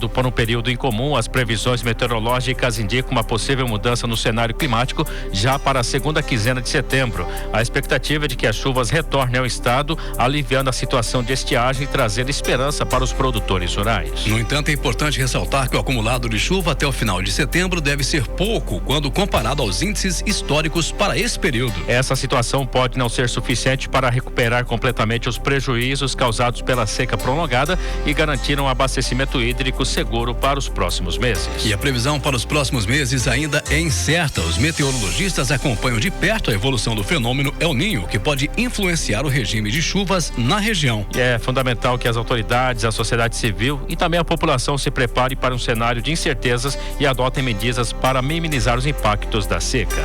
prorrogado por um período incomum, as previsões meteorológicas indicam uma possível mudança no cenário climático já para a segunda quinzena de setembro. A expectativa é de que as chuvas retornem ao estado, aliviando a situação de estiagem e trazendo esperança para os produtores rurais. No entanto, é importante ressaltar que o acumulado de chuva até o final de setembro deve ser pouco quando comparado aos índices históricos para esse período. Essa situação pode não ser suficiente para recuperar completamente os prejuízos causados pela seca prolongada e garantir um abastecimento hídrico seguro para os próximos meses. E a previsão para os próximos meses ainda é incerta. Os meteorologistas acompanham de perto a evolução do fenômeno El Niño, que pode influenciar o regime de chuvas na região. E é fundamental que as autoridades, a sociedade civil e também a população se prepare para um cenário de incertezas e adotem medidas para minimizar os impactos da seca.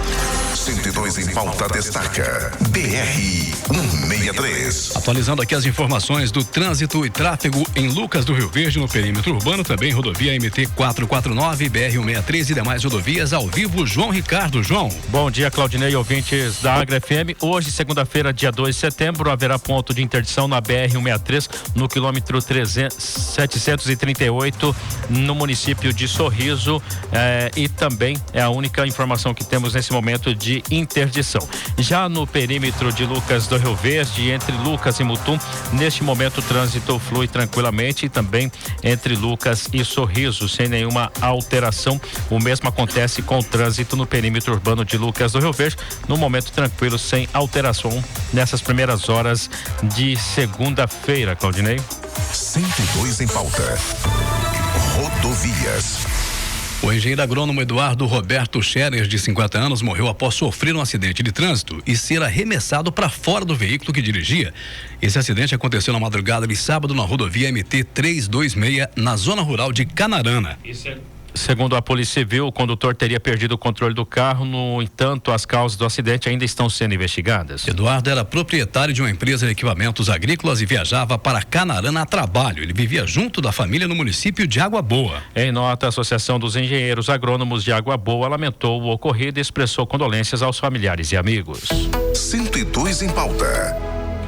102 em pauta destaca BR-163. Atualizando aqui as informações do trânsito e tráfego em Lucas do Rio Verde, no perímetro urbano, também rodovia MT-449, BR-163 e demais rodovias ao vivo. João Ricardo. João. Bom dia, Claudinei, ouvintes da Agra FM. Hoje, segunda-feira, dia 2 de setembro, haverá ponto de interdição na BR-163 no quilômetro 738 no município de Sorriso, e também é a única informação que temos nesse momento de interdição. Já no perímetro de Lucas do Rio Verde, entre Lucas e Mutum, neste momento o trânsito flui tranquilamente, e também entre Lucas e Sorriso, sem nenhuma alteração. O mesmo acontece com o trânsito no perímetro urbano de Lucas do Rio Verde, no momento tranquilo, sem alteração nessas primeiras horas de segunda-feira, Claudinei. 102 em pauta. Rodovias. O engenheiro agrônomo Eduardo Roberto Scherer, de 50 anos, morreu após sofrer um acidente de trânsito e ser arremessado para fora do veículo que dirigia. Esse acidente aconteceu na madrugada de sábado na rodovia MT-326, na zona rural de Canarana. Segundo a Polícia Civil, o condutor teria perdido o controle do carro. No entanto, as causas do acidente ainda estão sendo investigadas. Eduardo era proprietário de uma empresa de equipamentos agrícolas e viajava para Canarana a trabalho. Ele vivia junto da família no município de Água Boa. Em nota, a Associação dos Engenheiros Agrônomos de Água Boa lamentou o ocorrido e expressou condolências aos familiares e amigos. 102 em pauta.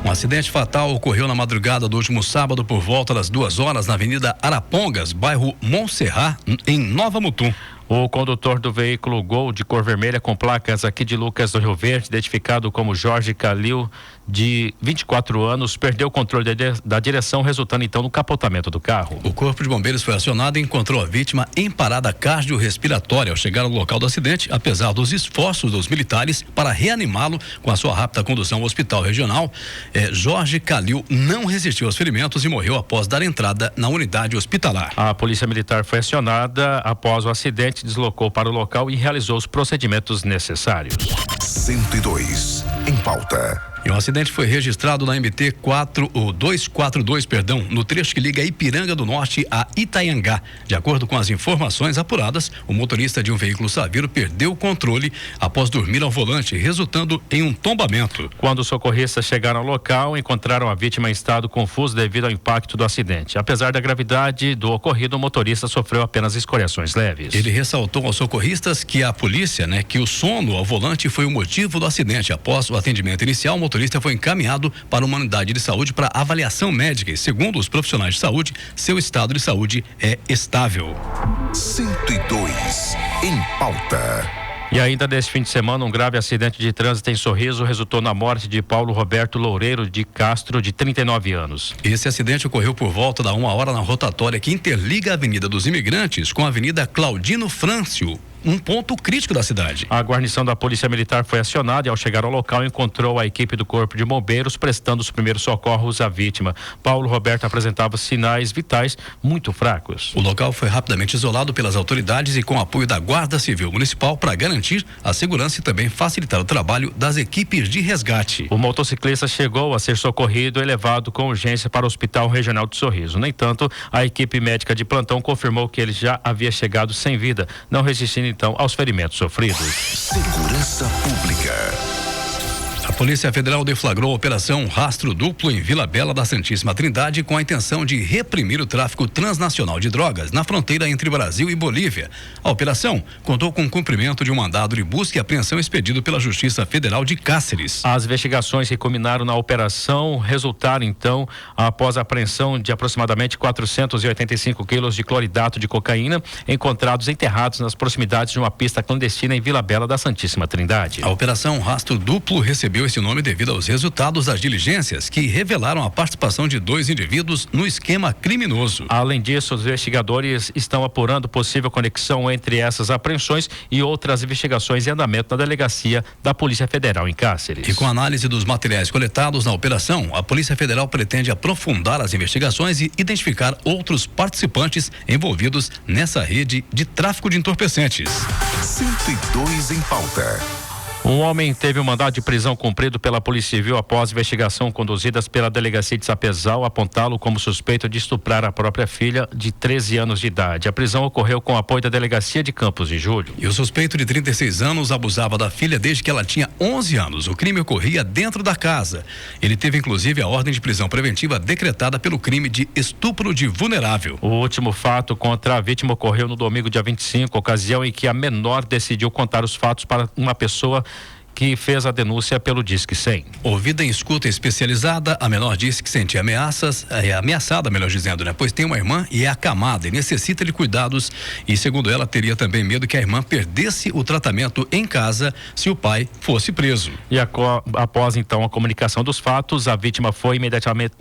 Um acidente fatal ocorreu na madrugada do último sábado por volta das 2h na Avenida Arapongas, bairro Montserrat, em Nova Mutum. O condutor do veículo Gol de cor vermelha com placas aqui de Lucas do Rio Verde, identificado como Jorge Calil, de 24 anos, perdeu o controle da direção, resultando então no capotamento do carro. O corpo de bombeiros foi acionado e encontrou a vítima em parada cardiorrespiratória ao chegar ao local do acidente, apesar dos esforços dos militares para reanimá-lo com a sua rápida condução ao hospital regional. Jorge Calil não resistiu aos ferimentos e morreu após dar entrada na unidade hospitalar. A polícia militar foi acionada após o acidente, deslocou para o local e realizou os procedimentos necessários. 102 em pauta. E um acidente foi registrado na MT-242, no trecho que liga Ipiranga do Norte a Itaiangá. De acordo com as informações apuradas, o motorista de um veículo Saveiro perdeu o controle após dormir ao volante, resultando em um tombamento. Quando os socorristas chegaram ao local, encontraram a vítima em estado confuso devido ao impacto do acidente. Apesar da gravidade do ocorrido, o motorista sofreu apenas escoriações leves. Ele ressaltou aos socorristas que a polícia, que o sono ao volante foi o motivo do acidente. Após o atendimento inicial, o motorista foi encaminhado para uma unidade de saúde para avaliação médica e, segundo os profissionais de saúde, seu estado de saúde é estável. 102 em pauta. E ainda neste fim de semana, um grave acidente de trânsito em Sorriso resultou na morte de Paulo Roberto Loureiro de Castro, de 39 anos. Esse acidente ocorreu por volta da 1h na rotatória que interliga a Avenida dos Imigrantes com a Avenida Claudino Frâncio, um ponto crítico da cidade. A guarnição da Polícia Militar foi acionada e, ao chegar ao local, encontrou a equipe do Corpo de Bombeiros prestando os primeiros socorros à vítima. Paulo Roberto apresentava sinais vitais muito fracos. O local foi rapidamente isolado pelas autoridades e com apoio da Guarda Civil Municipal para garantir a segurança e também facilitar o trabalho das equipes de resgate. O motociclista chegou a ser socorrido e levado com urgência para o Hospital Regional de Sorriso. No entanto, a equipe médica de plantão confirmou que ele já havia chegado sem vida, não resistindo então aos ferimentos sofridos. Segurança Pública. A Polícia Federal deflagrou a operação Rastro Duplo em Vila Bela da Santíssima Trindade com a intenção de reprimir o tráfico transnacional de drogas na fronteira entre Brasil e Bolívia. A operação contou com o cumprimento de um mandado de busca e apreensão expedido pela Justiça Federal de Cáceres. As investigações que culminaram na operação resultaram, então, após a apreensão de aproximadamente 485 quilos de cloridato de cocaína encontrados enterrados nas proximidades de uma pista clandestina em Vila Bela da Santíssima Trindade. A operação Rastro Duplo recebeu esse nome devido aos resultados das diligências que revelaram a participação de 2 indivíduos no esquema criminoso. Além disso, os investigadores estão apurando possível conexão entre essas apreensões e outras investigações em andamento na delegacia da Polícia Federal em Cáceres. E com a análise dos materiais coletados na operação, a Polícia Federal pretende aprofundar as investigações e identificar outros participantes envolvidos nessa rede de tráfico de entorpecentes. 102 em pauta. Um homem teve um mandado de prisão cumprido pela Polícia Civil após investigação conduzidas pela Delegacia de Sapezal apontá-lo como suspeito de estuprar a própria filha de 13 anos de idade. A prisão ocorreu com o apoio da Delegacia de Campos de Julho. E o suspeito de 36 anos abusava da filha desde que ela tinha 11 anos. O crime ocorria dentro da casa. Ele teve inclusive a ordem de prisão preventiva decretada pelo crime de estupro de vulnerável. O último fato contra a vítima ocorreu no domingo, dia 25, ocasião em que a menor decidiu contar os fatos para uma pessoa que fez a denúncia pelo Disque 100. Ouvida em escuta especializada, a menor disse que sentia ameaçada, melhor dizendo, né? Pois tem uma irmã e é acamada e necessita de cuidados e, segundo ela, teria também medo que a irmã perdesse o tratamento em casa se o pai fosse preso. E após, então, a comunicação dos fatos, a vítima foi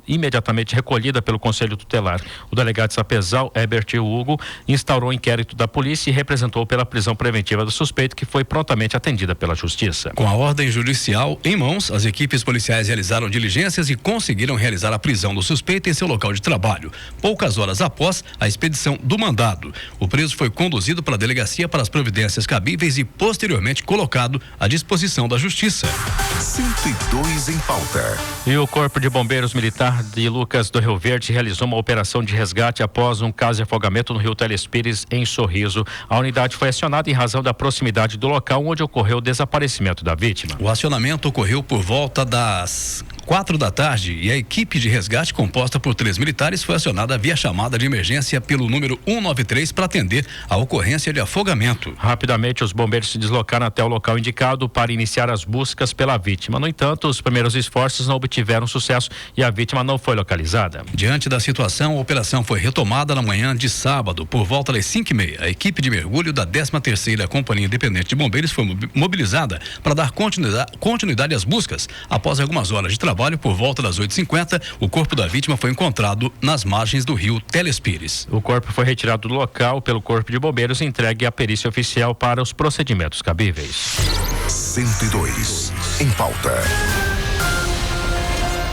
imediatamente recolhida pelo Conselho Tutelar. O delegado de Sapezal, Herbert Hugo, instaurou o inquérito da polícia e representou pela prisão preventiva do suspeito, que foi prontamente atendida pela Justiça. Com a ordem judicial em mãos, as equipes policiais realizaram diligências e conseguiram realizar a prisão do suspeito em seu local de trabalho, poucas horas após a expedição do mandado. O preso foi conduzido para a delegacia para as providências cabíveis e posteriormente colocado à disposição da Justiça. 102 em pauta. E o Corpo de Bombeiros Militar de Lucas do Rio Verde realizou uma operação de resgate após um caso de afogamento no rio Telespires, em Sorriso. A unidade foi acionada em razão da proximidade do local onde ocorreu o desaparecimento da vítima. O acionamento ocorreu por volta das 4 da tarde e a equipe de resgate, composta por 3 militares, foi acionada via chamada de emergência pelo número 193 para atender a ocorrência de afogamento. Rapidamente, os bombeiros se deslocaram até o local indicado para iniciar as buscas pela vítima. No entanto, os primeiros esforços não obtiveram sucesso e a vítima não foi localizada. Diante da situação, a operação foi retomada na manhã de sábado, por volta das 5h30. A equipe de mergulho da 13ª Companhia Independente de Bombeiros foi mobilizada para dar continuidade às buscas. Após algumas horas de trabalho, por volta das 8h50, o corpo da vítima foi encontrado nas margens do rio Telespires. O corpo foi retirado do local pelo Corpo de Bombeiros e entregue à perícia oficial para os procedimentos cabíveis. 102 em pauta.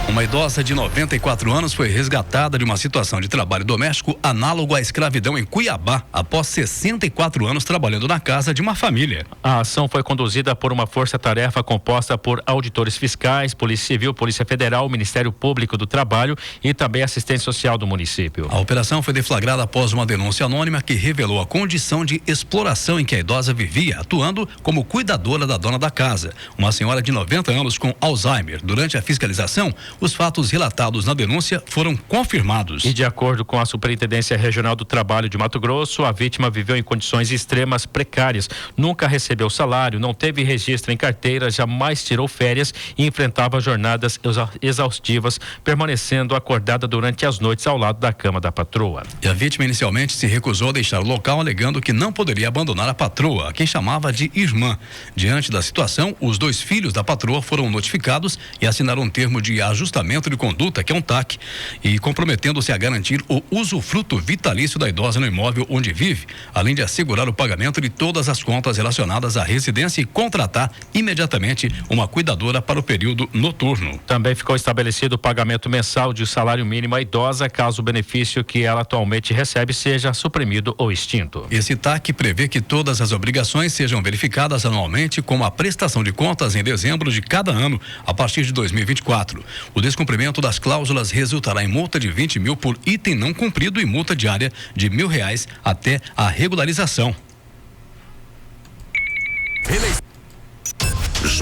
Uma idosa de 94 anos foi resgatada de uma situação de trabalho doméstico análogo à escravidão em Cuiabá, após 64 anos trabalhando na casa de uma família. A ação foi conduzida por uma força-tarefa composta por auditores fiscais, Polícia Civil, Polícia Federal, Ministério Público do Trabalho e também Assistência Social do município. A operação foi deflagrada após uma denúncia anônima que revelou a condição de exploração em que a idosa vivia, atuando como cuidadora da dona da casa, uma senhora de 90 anos com Alzheimer. Durante a fiscalização, os fatos relatados na denúncia foram confirmados. E de acordo com a Superintendência Regional do Trabalho de Mato Grosso, a vítima viveu em condições extremas precárias, nunca recebeu salário, não teve registro em carteira, jamais tirou férias e enfrentava jornadas exaustivas, permanecendo acordada durante as noites ao lado da cama da patroa. E a vítima inicialmente se recusou a deixar o local, alegando que não poderia abandonar a patroa, a quem chamava de irmã. Diante da situação, os 2 filhos da patroa foram notificados e assinaram um termo de ajustamento de conduta, que é um TAC, e comprometendo-se a garantir o usufruto vitalício da idosa no imóvel onde vive, além de assegurar o pagamento de todas as contas relacionadas à residência e contratar imediatamente uma cuidadora para o período noturno. Também ficou estabelecido o pagamento mensal de salário mínimo à idosa, caso o benefício que ela atualmente recebe seja suprimido ou extinto. Esse TAC prevê que todas as obrigações sejam verificadas anualmente, como a prestação de contas em dezembro de cada ano, a partir de 2024. O descumprimento das cláusulas resultará em multa de 20 mil por item não cumprido e multa diária de R$1.000 até a regularização.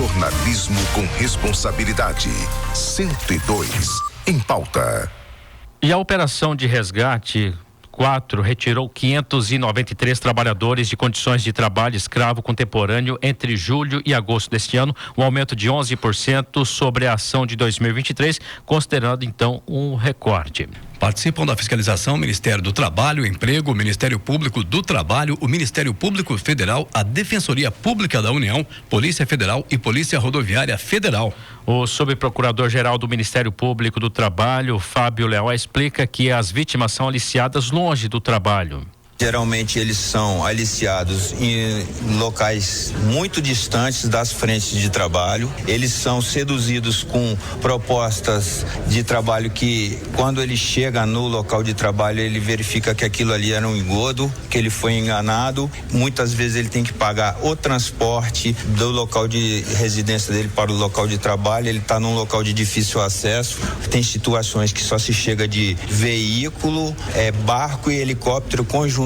Jornalismo com responsabilidade. 102 em pauta. E a operação de resgate 4 retirou 593 trabalhadores de condições de trabalho escravo contemporâneo entre julho e agosto deste ano, um aumento de 11% sobre a ação de 2023, considerando então um recorde. Participam da fiscalização o Ministério do Trabalho, Emprego, o Ministério Público do Trabalho, o Ministério Público Federal, a Defensoria Pública da União, Polícia Federal e Polícia Rodoviária Federal. O subprocurador-geral do Ministério Público do Trabalho, Fábio Leal, explica que as vítimas são aliciadas longe do trabalho. Geralmente eles são aliciados em locais muito distantes das frentes de trabalho. Eles são seduzidos com propostas de trabalho que, quando ele chega no local de trabalho, ele verifica que aquilo ali era um engodo, que ele foi enganado. Muitas vezes ele tem que pagar o transporte do local de residência dele para o local de trabalho. Ele está num local de difícil acesso. Tem situações que só se chega de veículo, barco e helicóptero conjuntamente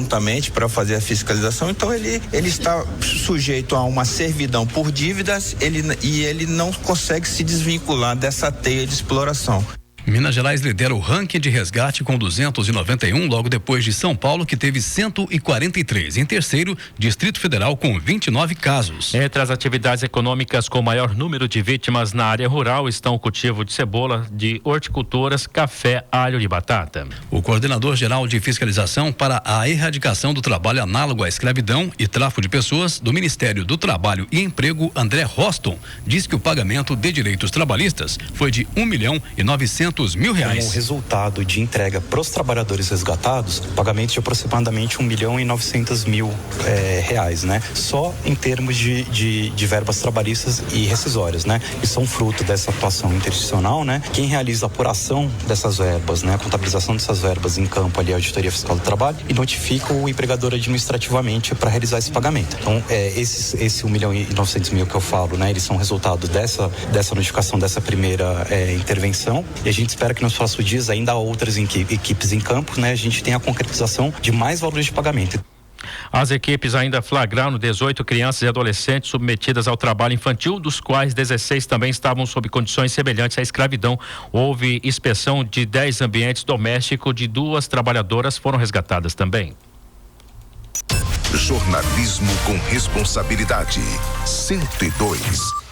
para fazer a fiscalização. Então ele está sujeito a uma servidão por dívidas e ele não consegue se desvincular dessa teia de exploração. Minas Gerais lidera o ranking de resgate com 291, logo depois de São Paulo, que teve 143. Em terceiro, Distrito Federal com 29 casos. Entre as atividades econômicas com maior número de vítimas na área rural estão o cultivo de cebola, de horticulturas, café, alho e batata. O coordenador-geral de fiscalização para a erradicação do trabalho análogo à escravidão e tráfico de pessoas do Ministério do Trabalho e Emprego, André Roston, diz que o pagamento de direitos trabalhistas foi de R$1.900.000. Como resultado de entrega para os trabalhadores resgatados, pagamento de aproximadamente R$1.900.000, né? Só em termos de verbas trabalhistas e rescisórias, né? Que são fruto dessa atuação interinstitucional, né? Quem realiza a apuração dessas verbas, né? A contabilização dessas verbas em campo ali, a Auditoria Fiscal do Trabalho, e notifica o empregador administrativamente para realizar esse pagamento. Então, esse R$1.900.000 que eu falo, né? Eles são resultado dessa notificação, dessa primeira intervenção, e a gente espera que nos próximos dias ainda há outras equipes em campo, né? A gente tem a concretização de mais valores de pagamento. As equipes ainda flagraram 18 crianças e adolescentes submetidas ao trabalho infantil, dos quais 16 também estavam sob condições semelhantes à escravidão. Houve inspeção de 10 ambientes domésticos, de 2 trabalhadoras foram resgatadas também. Jornalismo com responsabilidade. 102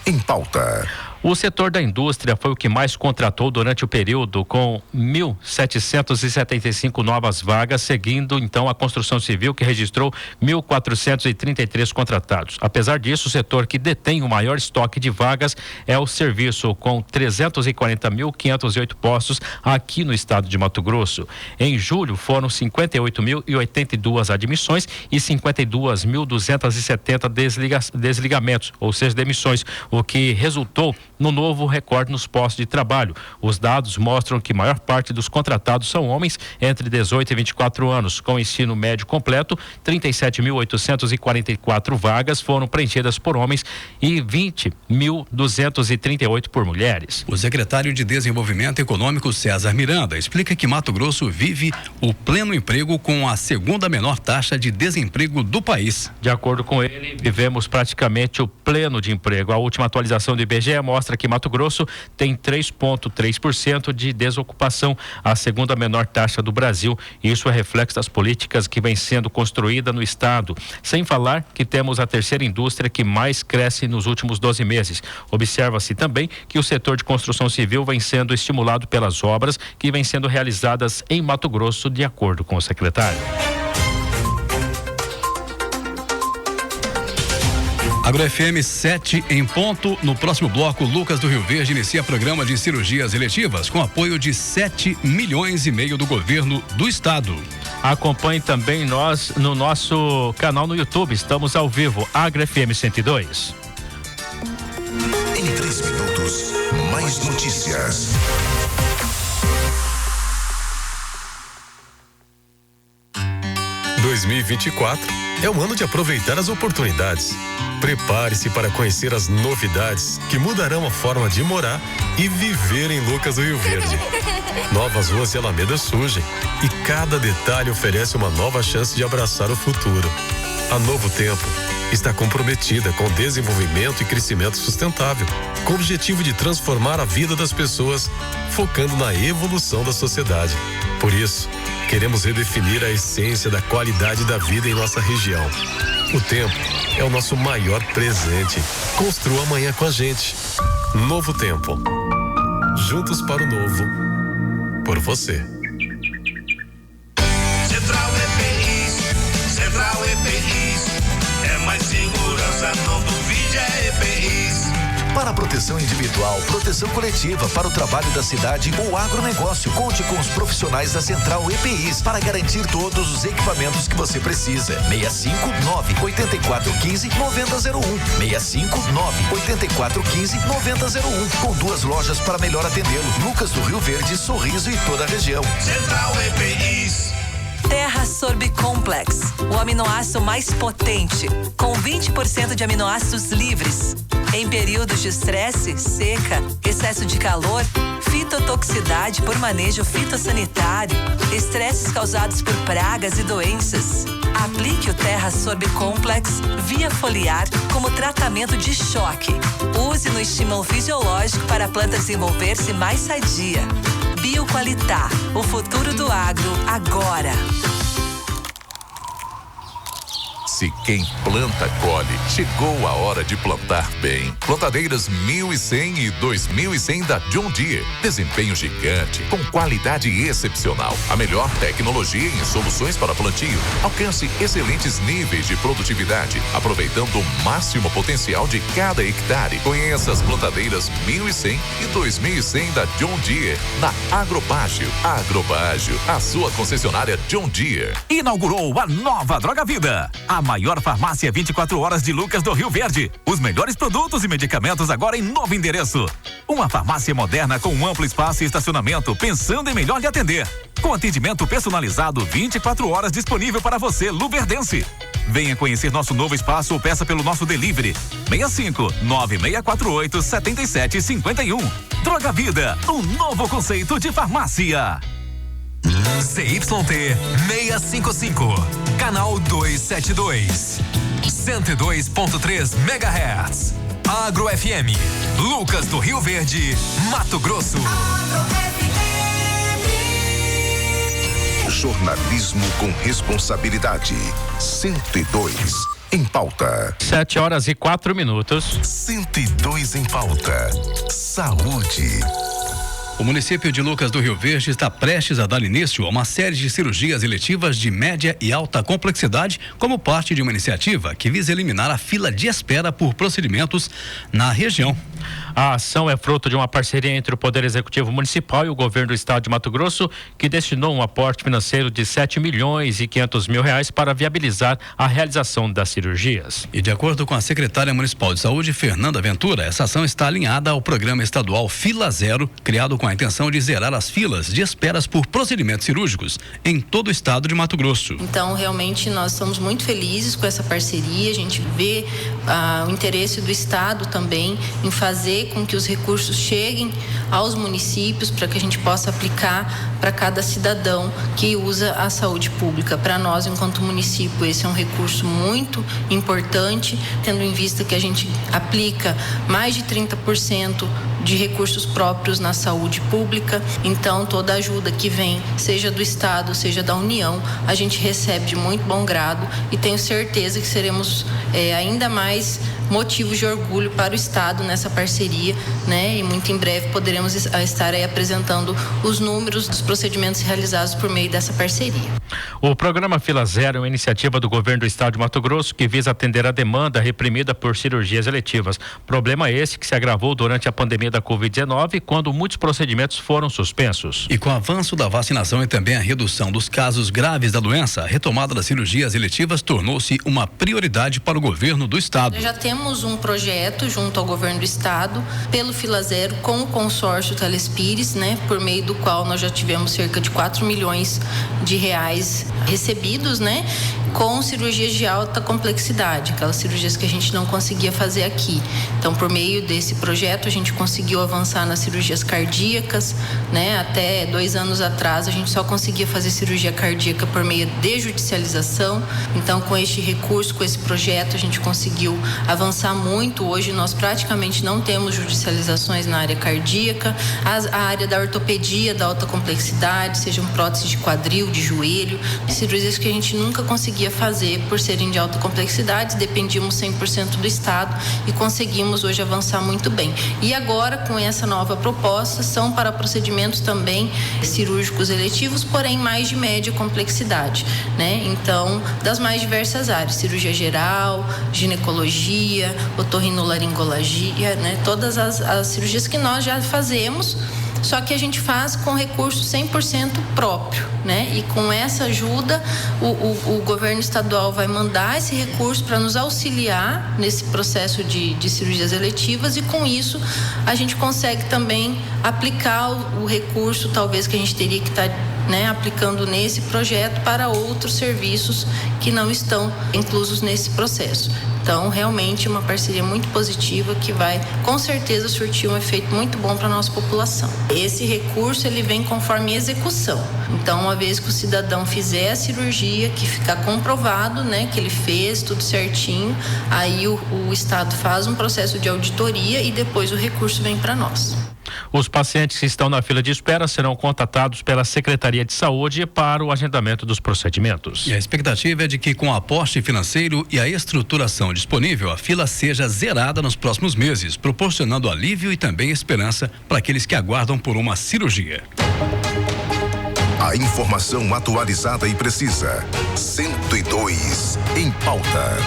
em pauta. O setor da indústria foi o que mais contratou durante o período, com 1.775 novas vagas, seguindo então a construção civil, que registrou 1.433 contratados. Apesar disso, o setor que detém o maior estoque de vagas é o serviço, com 340.508 postos aqui no estado de Mato Grosso. Em julho foram 58.082 admissões e 52.270 desligamentos, ou seja, demissões, o que resultou no novo recorde nos postos de trabalho. Os dados mostram que a maior parte dos contratados são homens entre 18 e 24 anos. Com ensino médio completo, 37.844 vagas foram preenchidas por homens e 20.238 por mulheres. O secretário de Desenvolvimento Econômico, César Miranda, explica que Mato Grosso vive o pleno emprego com a segunda menor taxa de desemprego do país. De acordo com ele, vivemos praticamente o pleno de emprego. A última atualização do IBGE mostra que Mato Grosso tem 3,3% de desocupação, a segunda menor taxa do Brasil. Isso é reflexo das políticas que vem sendo construída no estado. Sem falar que temos a terceira indústria que mais cresce nos últimos 12 meses. Observa-se também que o setor de construção civil vem sendo estimulado pelas obras que vêm sendo realizadas em Mato Grosso, de acordo com o secretário. Agro FM 7 em ponto. No próximo bloco, Lucas do Rio Verde inicia programa de cirurgias eletivas com apoio de 7,5 milhões do governo do estado. Acompanhe também nós no nosso canal no YouTube. Estamos ao vivo, Agro FM 102. Em 3 minutos, mais notícias. Em 2024 é o ano de aproveitar as oportunidades. Prepare-se para conhecer as novidades que mudarão a forma de morar e viver em Lucas do Rio Verde. Novas ruas e alamedas surgem e cada detalhe oferece uma nova chance de abraçar o futuro. A Novo Tempo está comprometida com o desenvolvimento e crescimento sustentável, com o objetivo de transformar a vida das pessoas, focando na evolução da sociedade. Por isso, queremos redefinir a essência da qualidade da vida em nossa região. O tempo é o nosso maior presente. Construa amanhã com a gente. Novo Tempo. Juntos para o novo. Por você. Central EPIs, Central EPIs, é mais segurança, não duvide, é EPIs. Para a proteção individual, proteção coletiva, para o trabalho da cidade ou agronegócio, conte com os profissionais da Central EPIs para garantir todos os equipamentos que você precisa. 659-8415-9001. 659-8415-9001. Com 2 lojas para melhor atendê-lo. Lucas do Rio Verde, Sorriso e toda a região. Central EPIs. Terra Sorb Complex, o aminoácido mais potente, com 20% de aminoácidos livres. Em períodos de estresse, seca, excesso de calor, fitotoxicidade por manejo fitossanitário, estresses causados por pragas e doenças. Aplique o Terra Sorb Complex via foliar como tratamento de choque. Use no estímulo fisiológico para a planta desenvolver-se mais sadia. Bioqualitar, o futuro do agro agora. Se quem planta, colhe. Chegou a hora de plantar bem. Plantadeiras 1100 e 2100 da John Deere. Desempenho gigante, com qualidade excepcional. A melhor tecnologia em soluções para plantio. Alcance excelentes níveis de produtividade, aproveitando o máximo potencial de cada hectare. Conheça as plantadeiras 1100 e 2100 da John Deere na Agrobágio. Agrobágio, a sua concessionária John Deere. Inaugurou a nova Droga Vida, a maior farmácia 24 horas de Lucas do Rio Verde. Os melhores produtos e medicamentos agora em novo endereço. Uma farmácia moderna com um amplo espaço e estacionamento, pensando em melhor lhe atender. Com atendimento personalizado 24 horas disponível para você, luverdense. Venha conhecer nosso novo espaço ou peça pelo nosso delivery. 65-9648-7751. Droga Vida, um novo conceito de farmácia. ZYT 655, canal 272, 102.3 MHz. Agro FM, Lucas do Rio Verde, Mato Grosso. Jornalismo com responsabilidade. 102 em pauta. 7h04. 102 em pauta. Saúde. O município de Lucas do Rio Verde está prestes a dar início a uma série de cirurgias eletivas de média e alta complexidade, como parte de uma iniciativa que visa eliminar a fila de espera por procedimentos na região. A ação é fruto de uma parceria entre o Poder Executivo Municipal e o Governo do Estado de Mato Grosso, que destinou um aporte financeiro de R$7.500.000 para viabilizar a realização das cirurgias. E de acordo com a secretária municipal de saúde, Fernanda Ventura, essa ação está alinhada ao programa estadual Fila Zero, criado com a intenção de zerar as filas de esperas por procedimentos cirúrgicos em todo o estado de Mato Grosso. Então, realmente, nós estamos muito felizes com essa parceria. A gente vê o interesse do estado também em fazer com que os recursos cheguem aos municípios para que a gente possa aplicar para cada cidadão que usa a saúde pública. Para nós, enquanto município, esse é um recurso muito importante, tendo em vista que a gente aplica mais de 30% de recursos próprios na saúde pública. Então, toda ajuda que vem, seja do Estado, seja da União, a gente recebe de muito bom grado e tenho certeza que seremos ainda mais motivos de orgulho para o Estado nessa parceria, né? E muito em breve poderemos estar aí apresentando os números dos procedimentos realizados por meio dessa parceria. O programa Fila Zero é uma iniciativa do Governo do Estado de Mato Grosso que visa atender a demanda reprimida por cirurgias eletivas. Problema esse que se agravou durante a pandemia da Covid-19, quando muitos procedimentos foram suspensos. E com o avanço da vacinação e também a redução dos casos graves da doença, a retomada das cirurgias eletivas tornou-se uma prioridade para o governo do Estado. Já temos um projeto junto ao governo do Estado, pelo Fila Zero, com o consórcio Telespires, né, por meio do qual nós já tivemos cerca de R$4 milhões recebidos, né? com cirurgias de alta complexidade, aquelas cirurgias que a gente não conseguia fazer aqui. Então, por meio desse projeto, a gente conseguiu avançar nas cirurgias cardíacas, né? Até 2 anos atrás, a gente só conseguia fazer cirurgia cardíaca por meio de judicialização. Então, com este recurso, com esse projeto, a gente conseguiu avançar muito. Hoje, nós praticamente não temos judicializações na área cardíaca. A área da ortopedia, da alta complexidade, sejam próteses de quadril, de joelho, cirurgias que a gente nunca conseguia fazer por serem de alta complexidade, dependíamos 100% do Estado e conseguimos hoje avançar muito bem. E agora, com essa nova proposta, são para procedimentos também cirúrgicos eletivos, porém mais de média complexidade, né? Então, das mais diversas áreas, cirurgia geral, ginecologia, otorrinolaringologia, né? Todas as cirurgias que nós já fazemos, só que a gente faz com recurso 100% próprio, né? E com essa ajuda, o governo estadual vai mandar esse recurso para nos auxiliar nesse processo de cirurgias eletivas, e com isso a gente consegue também aplicar o recurso, talvez, que a gente teria que estar, né, aplicando nesse projeto para outros serviços que não estão inclusos nesse processo. Então, realmente, uma parceria muito positiva que vai, com certeza, surtir um efeito muito bom para a nossa população. Esse recurso, ele vem conforme execução. Então, uma vez que o cidadão fizer a cirurgia, que ficar comprovado, né, que ele fez tudo certinho, aí o Estado faz um processo de auditoria e depois o recurso vem para nós. Os pacientes que estão na fila de espera serão contatados pela Secretaria de Saúde para o agendamento dos procedimentos. E a expectativa é de que, com o aporte financeiro e a estruturação disponível, a fila seja zerada nos próximos meses, proporcionando alívio e também esperança para aqueles que aguardam por uma cirurgia. A informação atualizada e precisa. 102 em pauta.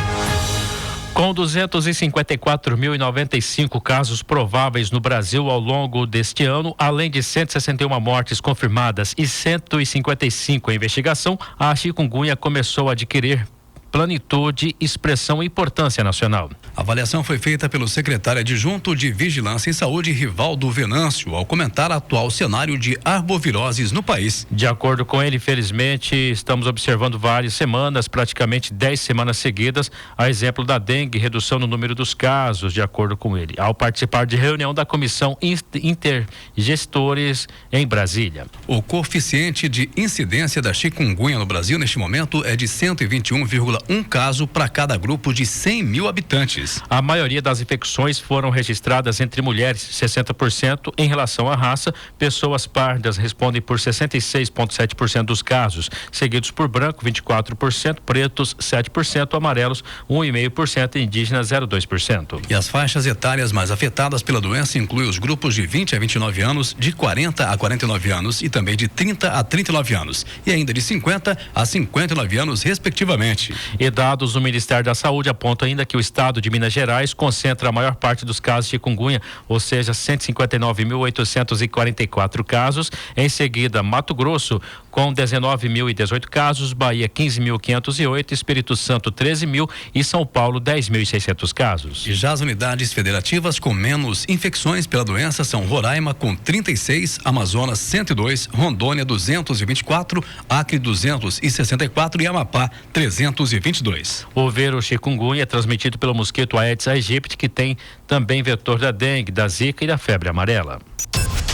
Com 254.095 casos prováveis no Brasil ao longo deste ano, além de 161 mortes confirmadas e 155 em investigação, a chikungunya começou a adquirir plenitude, expressão e importância nacional. A avaliação foi feita pelo secretário adjunto de Vigilância em Saúde, Rivaldo Venâncio, ao comentar o atual cenário de arboviroses no país. De acordo com ele, infelizmente, estamos observando várias semanas, praticamente 10 semanas seguidas, a exemplo da dengue, redução no número dos casos, de acordo com ele, ao participar de reunião da Comissão Intergestores em Brasília. O coeficiente de incidência da chikungunya no Brasil, neste momento, é de 121,1 caso para cada grupo de 100 mil habitantes. A maioria das infecções foram registradas entre mulheres, 60%, em relação à raça. Pessoas pardas respondem por 66,7% dos casos, seguidos por branco, 24%, pretos, 7%, amarelos, 1,5% e indígenas, 0,2%. E as faixas etárias mais afetadas pela doença incluem os grupos de 20 a 29 anos, de 40 a 49 anos e também de 30 a 39 anos, e ainda de 50 a 59 anos, respectivamente. E dados do Ministério da Saúde apontam ainda que o estado de Minas Gerais concentra a maior parte dos casos de chikungunya, ou seja, 159.844 casos. Em seguida, Mato Grosso com 19.018 casos, Bahia 15.508, Espírito Santo 13.000 e São Paulo 10.600 casos. E já as unidades federativas com menos infecções pela doença são Roraima com 36, Amazonas 102, Rondônia 224, Acre 264 e Amapá 322. O vírus chikungunya é transmitido pelo mosquito Aedes aegypti, que tem também vetor da dengue, da zika e da febre amarela.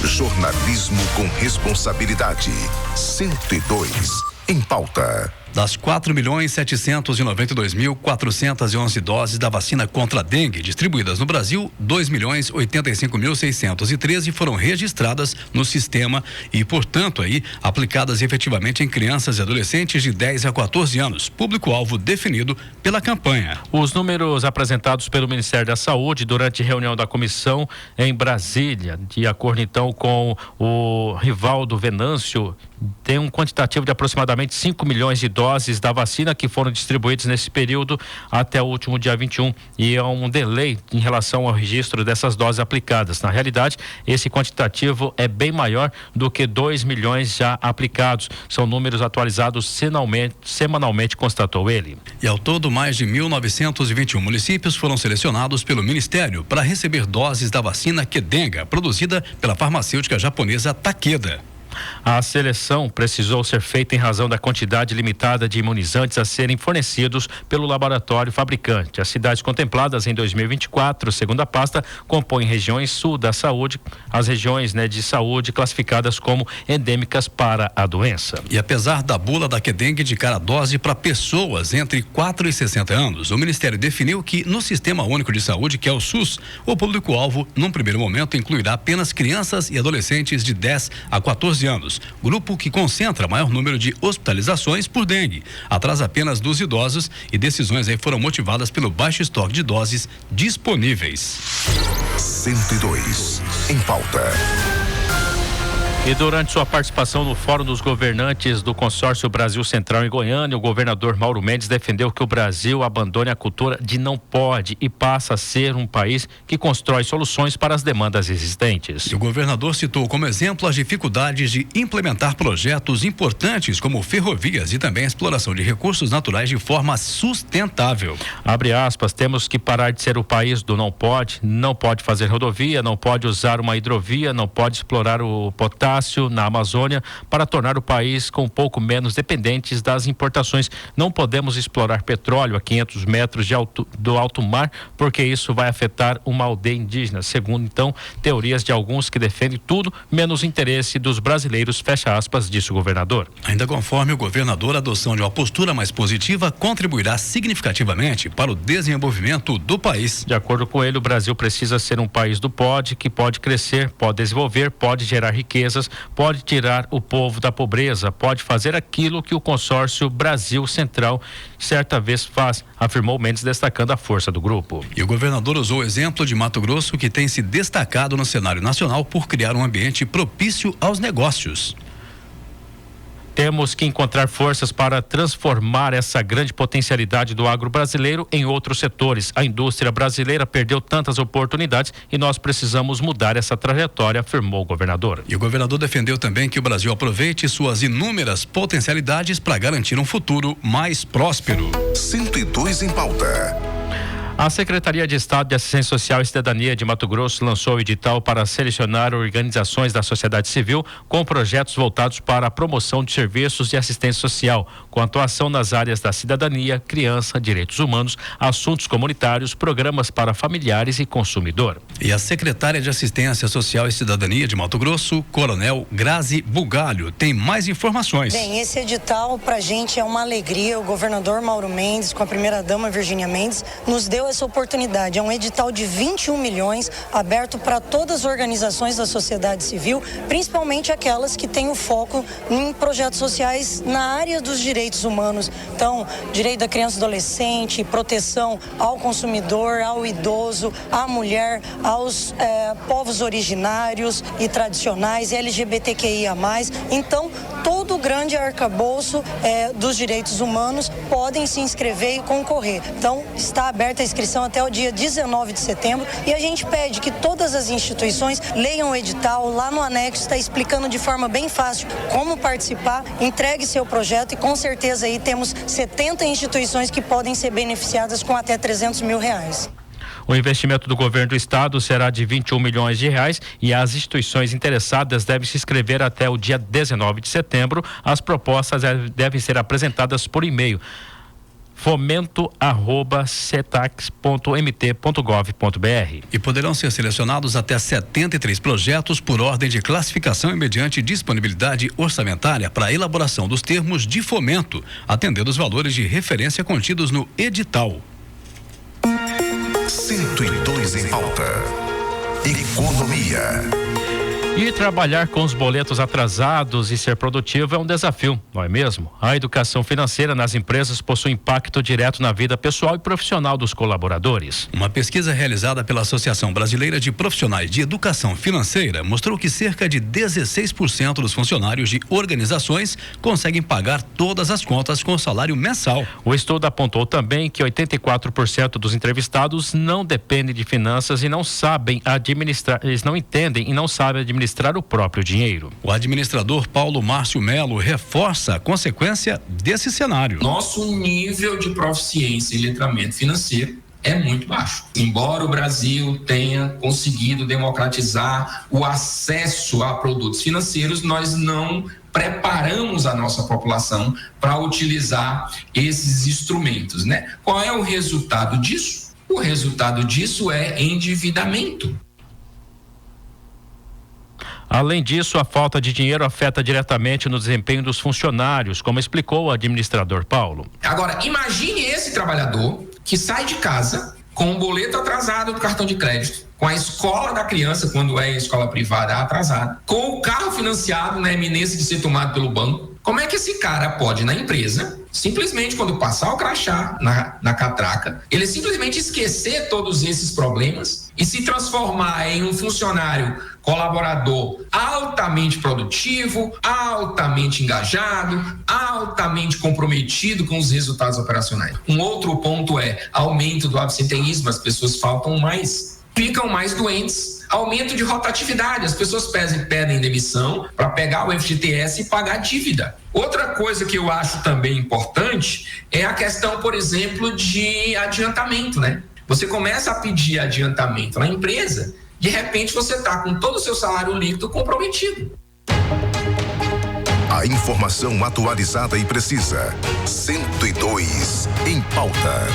Jornalismo com responsabilidade. 102 em pauta. Das 4.792.411 doses da vacina contra a dengue distribuídas no Brasil, 2.085.613 foram registradas no sistema e, portanto, aplicadas efetivamente em crianças e adolescentes de 10 a 14 anos, público-alvo definido pela campanha. Os números apresentados pelo Ministério da Saúde durante reunião da comissão em Brasília, de acordo então com o Rivaldo Venâncio, tem um quantitativo de aproximadamente 5 milhões de doses da vacina que foram distribuídas nesse período até o último dia 21, e é um delay em relação ao registro dessas doses aplicadas. Na realidade, esse quantitativo é bem maior do que 2 milhões já aplicados. São números atualizados semanalmente, constatou ele. E ao todo, mais de 1.921 municípios foram selecionados pelo Ministério para receber doses da vacina Qdenga, produzida pela farmacêutica japonesa Takeda. A seleção precisou ser feita em razão da quantidade limitada de imunizantes a serem fornecidos pelo laboratório fabricante. As cidades contempladas em 2024, segundo a pasta, compõem regiões sul da saúde, as regiões de saúde classificadas como endêmicas para a doença. E apesar da bula da Qdengue indicar a dose para pessoas entre 4 e 60 anos, o Ministério definiu que no Sistema Único de Saúde, que é o SUS, o público-alvo, num primeiro momento, incluirá apenas crianças e adolescentes de 10 a 14 anos, grupo que concentra maior número de hospitalizações por dengue, atrás apenas dos idosos, e decisões aí foram motivadas pelo baixo estoque de doses disponíveis. 102 em pauta. E durante sua participação no Fórum dos Governantes do Consórcio Brasil Central em Goiânia, o governador Mauro Mendes defendeu que o Brasil abandone a cultura de não pode e passa a ser um país que constrói soluções para as demandas existentes. E o governador citou como exemplo as dificuldades de implementar projetos importantes como ferrovias e também a exploração de recursos naturais de forma sustentável. Abre aspas, temos que parar de ser o país do não pode fazer rodovia, não pode usar uma hidrovia, não pode explorar o potássio na Amazônia para tornar o país com um pouco menos dependentes das importações. Não podemos explorar petróleo a 500 metros do alto mar, porque isso vai afetar uma aldeia indígena, segundo então teorias de alguns que defendem tudo menos o interesse dos brasileiros, fecha aspas, disse o governador. Ainda conforme o governador, a adoção de uma postura mais positiva contribuirá significativamente para o desenvolvimento do país. De acordo com ele, o Brasil precisa ser um país do pode, que pode crescer, pode desenvolver, pode gerar riquezas, pode tirar o povo da pobreza, pode fazer aquilo que o consórcio Brasil Central certa vez faz, afirmou Mendes, destacando a força do grupo. E o governador usou o exemplo de Mato Grosso, que tem se destacado no cenário nacional por criar um ambiente propício aos negócios. Temos que encontrar forças para transformar essa grande potencialidade do agro brasileiro em outros setores. A indústria brasileira perdeu tantas oportunidades e nós precisamos mudar essa trajetória, afirmou o governador. E o governador defendeu também que o Brasil aproveite suas inúmeras potencialidades para garantir um futuro mais próspero. 102 em pauta. A Secretaria de Estado de Assistência Social e Cidadania de Mato Grosso lançou o edital para selecionar organizações da sociedade civil com projetos voltados para a promoção de serviços de assistência social, com atuação nas áreas da cidadania, criança, direitos humanos, assuntos comunitários, programas para familiares e consumidor. E a secretária de Assistência Social e Cidadania de Mato Grosso, Coronel Grazi Bugalho, tem mais informações. Bem, esse edital pra gente é uma alegria. O governador Mauro Mendes, com a primeira-dama Virgínia Mendes, nos deu essa oportunidade. É um edital de 21 milhões aberto para todas as organizações da sociedade civil, principalmente aquelas que têm o foco em projetos sociais na área dos direitos humanos. Então, direito da criança e adolescente, proteção ao consumidor, ao idoso, à mulher, aos povos originários e tradicionais, LGBTQIA+. Então, todo o grande arcabouço dos direitos humanos podem se inscrever e concorrer. Então, está aberta a inscrição até o dia 19 de setembro e a gente pede que todas as instituições leiam o edital. Lá no anexo está explicando de forma bem fácil como participar, entregue seu projeto e com certeza aí temos 70 instituições que podem ser beneficiadas com até R$300 mil. O investimento do governo do estado será de 21 milhões de reais e as instituições interessadas devem se inscrever até o dia 19 de setembro. As propostas devem ser apresentadas por e-mail fomento@cetax.mt.gov.br. E poderão ser selecionados até 73 projetos por ordem de classificação e mediante disponibilidade orçamentária para a elaboração dos termos de fomento, atendendo os valores de referência contidos no edital. 102 em pauta. Economia. E trabalhar com os boletos atrasados e ser produtivo é um desafio, não é mesmo? A educação financeira nas empresas possui impacto direto na vida pessoal e profissional dos colaboradores. Uma pesquisa realizada pela Associação Brasileira de Profissionais de Educação Financeira mostrou que cerca de 16% dos funcionários de organizações conseguem pagar todas as contas com salário mensal. O estudo apontou também que 84% dos entrevistados não dependem de finanças e não sabem administrar, eles não entendem e não sabem administrar o próprio dinheiro. O administrador Paulo Márcio Melo reforça a consequência desse cenário. Nosso nível de proficiência e letramento financeiro é muito baixo. Embora o Brasil tenha conseguido democratizar o acesso a produtos financeiros, nós não preparamos a nossa população para utilizar esses instrumentos, né? Qual é o resultado disso? O resultado disso é endividamento. Além disso, a falta de dinheiro afeta diretamente no desempenho dos funcionários, como explicou o administrador Paulo. Agora, imagine esse trabalhador que sai de casa com um boleto atrasado do cartão de crédito, com a escola da criança, quando é escola privada, atrasada, com o carro financiado na iminência de ser tomado pelo banco. Como é que esse cara pode, na empresa, simplesmente quando passar o crachá na catraca, ele simplesmente esquecer todos esses problemas e se transformar em um funcionário colaborador altamente produtivo, altamente engajado, altamente comprometido com os resultados operacionais? Um outro ponto é aumento do absenteísmo, as pessoas faltam mais, ficam mais doentes. Aumento de rotatividade, as pessoas pedem demissão para pegar o FGTS e pagar a dívida. Outra coisa que eu acho também importante é a questão, por exemplo, de adiantamento, né? Você começa a pedir adiantamento na empresa, de repente você está com todo o seu salário líquido comprometido. A informação atualizada e precisa. 102 em pauta.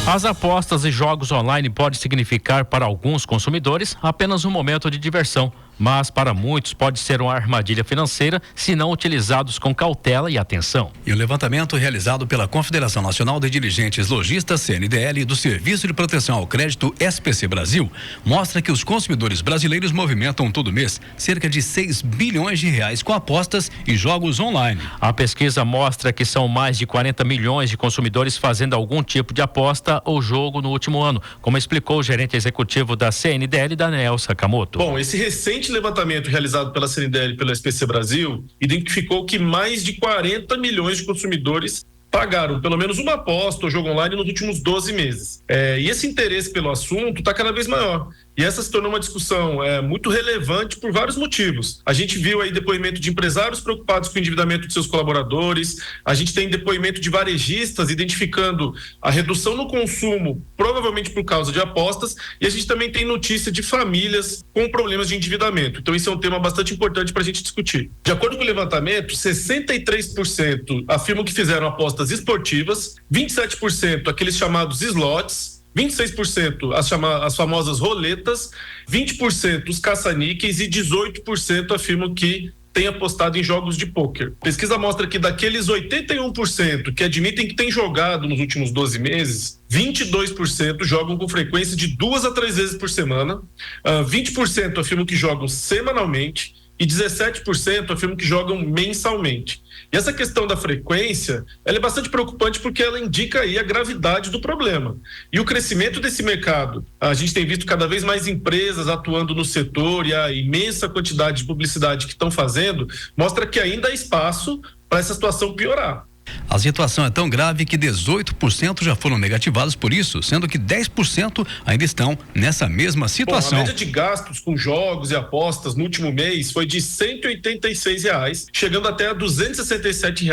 As apostas e jogos online podem significar para alguns consumidores apenas um momento de diversão, mas para muitos pode ser uma armadilha financeira se não utilizados com cautela e atenção. E o levantamento realizado pela Confederação Nacional de Dirigentes Lojistas, CNDL, do Serviço de Proteção ao Crédito, SPC Brasil, mostra que os consumidores brasileiros movimentam todo mês cerca de 6 bilhões de reais com apostas e jogos online. A pesquisa mostra que são mais de 40 milhões de consumidores fazendo algum tipo de aposta ou jogo no último ano, como explicou o gerente executivo da CNDL, Daniel Sakamoto. Bom, esse recente levantamento realizado pela CNDL e pela SPC Brasil identificou que mais de 40 milhões de consumidores pagaram pelo menos uma aposta ou jogo online nos últimos 12 meses. E esse interesse pelo assunto está cada vez maior. E essa se tornou uma discussão muito relevante por vários motivos. A gente viu aí depoimento de empresários preocupados com o endividamento de seus colaboradores, a gente tem depoimento de varejistas identificando a redução no consumo, provavelmente por causa de apostas, e a gente também tem notícia de famílias com problemas de endividamento. Então, isso é um tema bastante importante para a gente discutir. De acordo com o levantamento, 63% afirmam que fizeram apostas esportivas, 27% aqueles chamados slots, 26% as famosas roletas, 20% os caça-níqueis e 18% afirmam que tem apostado em jogos de pôquer. A pesquisa mostra que daqueles 81% que admitem que têm jogado nos últimos 12 meses, 22% jogam com frequência de 2 a 3 vezes por semana, 20% afirmam que jogam semanalmente e 17% afirmam que jogam mensalmente. E essa questão da frequência, ela é bastante preocupante porque ela indica aí a gravidade do problema. E o crescimento desse mercado, a gente tem visto cada vez mais empresas atuando no setor e a imensa quantidade de publicidade que estão fazendo, mostra que ainda há espaço para essa situação piorar. A situação é tão grave que 18% já foram negativados por isso, sendo que 10% ainda estão nessa mesma situação. A média de gastos com jogos e apostas no último mês foi de R$ 186, chegando até a R$ 267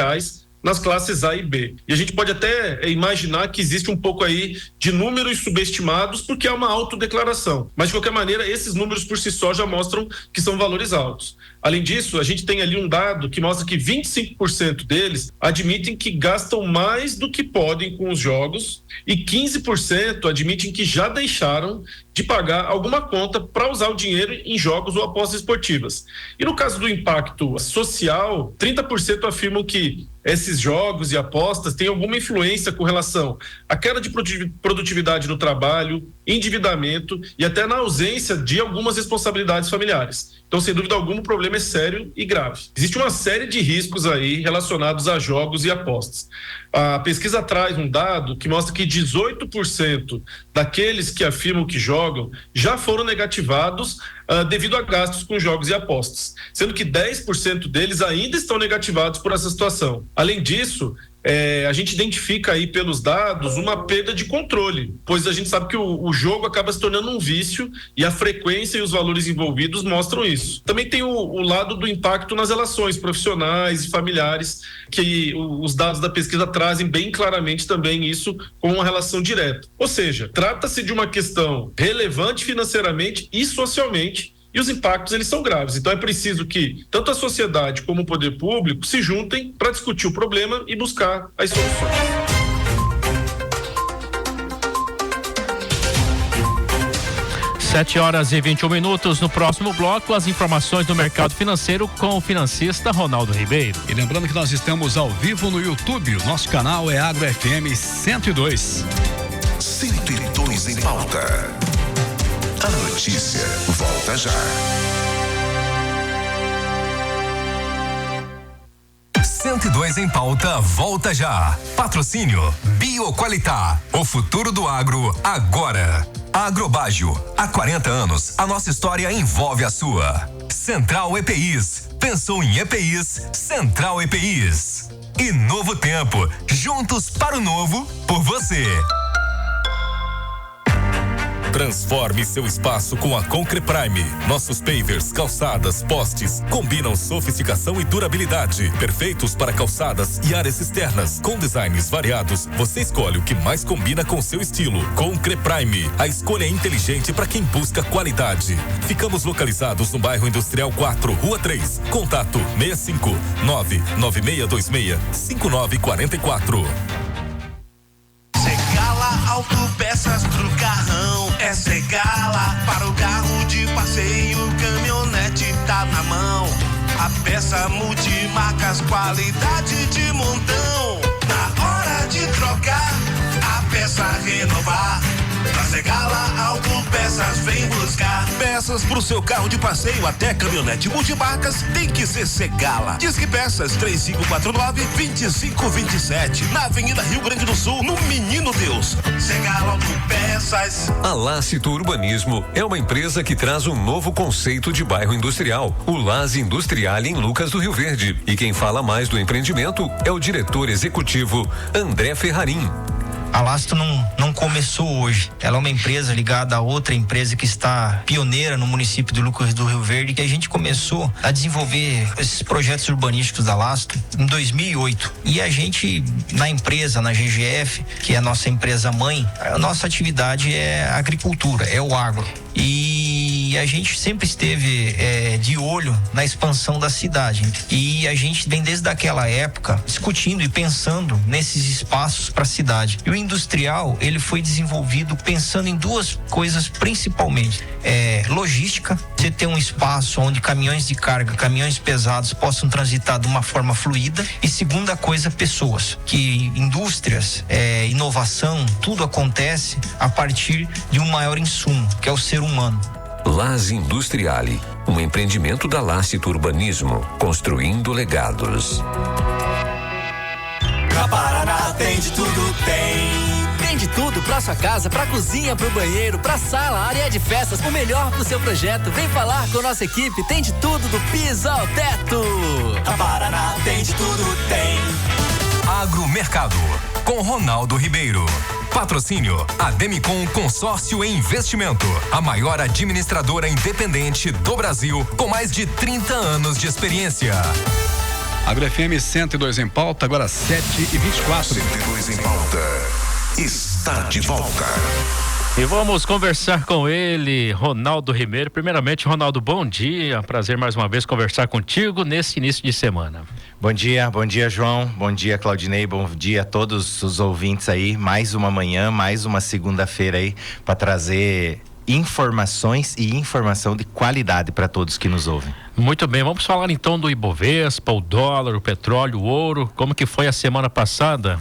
nas classes A e B. E a gente pode até imaginar que existe um pouco aí de números subestimados porque é uma autodeclaração. Mas, de qualquer maneira, esses números por si só já mostram que são valores altos. Além disso, a gente tem ali um dado que mostra que 25% deles admitem que gastam mais do que podem com os jogos e 15% admitem que já deixaram de pagar alguma conta para usar o dinheiro em jogos ou apostas esportivas. E no caso do impacto social, 30% afirmam que esses jogos e apostas têm alguma influência com relação à queda de produtividade no trabalho, endividamento e até na ausência de algumas responsabilidades familiares. Então, sem dúvida alguma, o problema é sério e grave. Existe uma série de riscos aí relacionados a jogos e apostas. A pesquisa traz um dado que mostra que 18% daqueles que afirmam que jogam já foram negativados devido a gastos com jogos e apostas, sendo que 10% deles ainda estão negativados por essa situação. Além disso, a gente identifica aí pelos dados uma perda de controle, pois a gente sabe que o jogo acaba se tornando um vício e a frequência e os valores envolvidos mostram isso. Também tem o lado do impacto nas relações profissionais e familiares, que os dados da pesquisa trazem bem claramente também isso com uma relação direta. Ou seja, trata-se de uma questão relevante financeiramente e socialmente, e os impactos eles são graves. Então é preciso que tanto a sociedade como o poder público se juntem para discutir o problema e buscar as soluções. Sete horas e 21 minutos. No próximo bloco, as informações do mercado financeiro com o financista Ronaldo Ribeiro. E lembrando que nós estamos ao vivo no YouTube. O nosso canal é Agro FM 102. 102 em pauta. A notícia volta já. 102 em pauta, volta já. Patrocínio Bioqualitar, o futuro do agro agora. Agrobágio, há 40 anos, a nossa história envolve a sua. Central EPIs, pensou em EPIs, Central EPIs. E Novo Tempo, juntos para o novo, por você. Transforme seu espaço com a Concre Prime. Nossos pavers, calçadas, postes combinam sofisticação e durabilidade, perfeitos para calçadas e áreas externas. Com designs variados, você escolhe o que mais combina com seu estilo. Concre Prime, a escolha inteligente para quem busca qualidade. Ficamos localizados no bairro Industrial 4, Rua 3. Contato 65 99626 5944. Segala Autopeças pro carrão. É Segala para o carro de passeio, caminhonete tá na mão. A peça multimarcas, qualidade de montão. Na hora de trocar, a peça renovar. Na Segala Autopeças vem buscar. Peças pro seu carro de passeio até caminhonete multimarcas tem que ser Segala. Disque Peças 3549-2527 na Avenida Rio Grande do Sul, no Menino Deus. Segala Autopeças. A Lácito Urbanismo é uma empresa que traz um novo conceito de bairro industrial, o Las Industrial em Lucas do Rio Verde. E quem fala mais do empreendimento é o diretor executivo André Ferrarim. A Lácito não começou hoje. Ela é uma empresa ligada a outra empresa que está pioneira no município de Lucas do Rio Verde, que a gente começou a desenvolver esses projetos urbanísticos da Lácito em 2008. E a gente, na empresa, na GGF, que é a nossa empresa mãe, a nossa atividade é a agricultura, é o agro. E a gente sempre esteve de olho na expansão da cidade. E a gente vem desde aquela época discutindo e pensando nesses espaços para a cidade. E o industrial, ele foi desenvolvido pensando em duas coisas principalmente. Logística, você ter um espaço onde caminhões de carga, caminhões pesados possam transitar de uma forma fluida. E segunda coisa, pessoas. Que indústrias, inovação, tudo acontece a partir de um maior insumo, que é o ser humano. Las Industriale, um empreendimento da Lácito Urbanismo, construindo legados. Na Paraná tem de tudo, tem de tudo pra sua casa, pra cozinha, pro banheiro, pra sala, área de festas, o melhor pro seu projeto. Vem falar com nossa equipe, tem de tudo do piso ao teto. Na Paraná tem de tudo, tem. Agromercado, com Ronaldo Ribeiro. Patrocínio Ademicon Consórcio em Investimento, a maior administradora independente do Brasil, com mais de 30 anos de experiência. Agro FM 102 em pauta, agora 7h24. 102 em pauta. Está de volta. E vamos conversar com ele, Ronaldo Ribeiro. Primeiramente, Ronaldo, bom dia. Prazer mais uma vez conversar contigo nesse início de semana. Bom dia, João. Bom dia, Claudinei. Bom dia a todos os ouvintes aí. Mais uma manhã, mais uma segunda-feira aí para trazer informações e informação de qualidade para todos que nos ouvem. Muito bem, vamos falar então do Ibovespa, o dólar, o petróleo, o ouro. Como que foi a semana passada?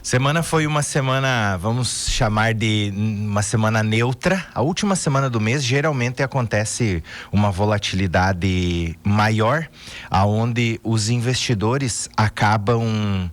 Semana foi uma semana, vamos chamar de uma semana neutra. A última semana do mês geralmente acontece uma volatilidade maior, aonde os investidores acabam